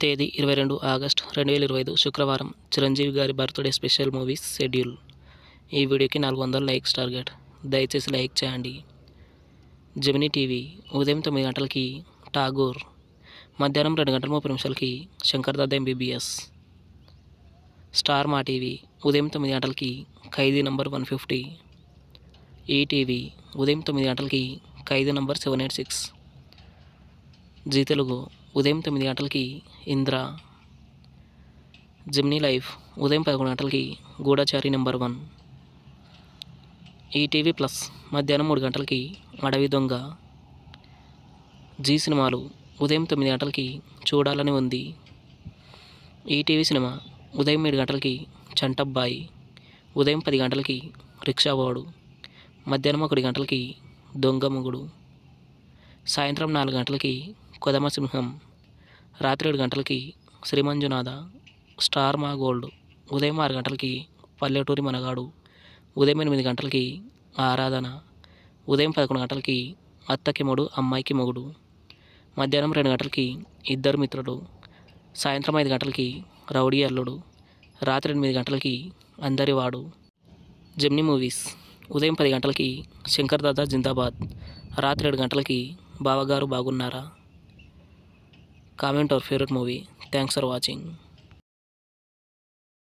తేదీ 22 ఆగస్ట్ 2025 శుక్రవారం. చిరంజీవి గారి బర్త్డే స్పెషల్ మూవీస్ షెడ్యూల్. ఈ వీడియోకి 400 లైక్స్ టార్గెట్. దయచేసి లైక్ చేయండి. జెమినీ టీవీ ఉదయం 9 గంటలకి ఠాగూర్, మధ్యాహ్నం 2:30 శంకర్దాదా ఎంబీబీఎస్. స్టార్ మా టీవీ ఉదయం 9 గంటలకి ఖైదీ నంబర్ 150. ఈటీవీ ఉదయం 9 గంటలకి ఖైదీ నంబర్ 786. జీ తెలుగు ఉదయం 9 గంటలకి ఇంద్ర. జెమినీ లైఫ్ ఉదయం 11 గంటలకి గూఢచారి నెంబర్ 1. ఈటీవీ ప్లస్ మధ్యాహ్నం 3 గంటలకి అడవి దొంగ. జీ సినిమాలు ఉదయం 9 గంటలకి చూడాలని ఉంది. ఈటీవీ సినిమా ఉదయం 7 గంటలకి చంటబ్బాయి, ఉదయం 10 గంటలకి రిక్షావాడు, మధ్యాహ్నం 1 గంటలకి దొంగ మొగుడు, సాయంత్రం 4 గంటలకి కొదమసింహం, రాత్రి 7 గంటలకి శ్రీమంజునాథ. స్టార్ మా గోల్డ్ ఉదయం 6 గంటలకి పల్లెటూరి మనగాడు, ఉదయం 8 గంటలకి ఆరాధన, ఉదయం 11 గంటలకి అత్తకి మొగుడు అమ్మాయికి మొగుడు, మధ్యాహ్నం 2 గంటలకి ఇద్దరు మిత్రులు, సాయంత్రం 5 గంటలకి రౌడీ అల్లుడు, రాత్రి 8 గంటలకి అందరివాడు. జెమినీ మూవీస్ ఉదయం 10 గంటలకి శంకర్దాదా జిందాబాద్, రాత్రి 7 గంటలకి బావగారు బాగున్నారా. Comment our favourite movie. Thanks for watching.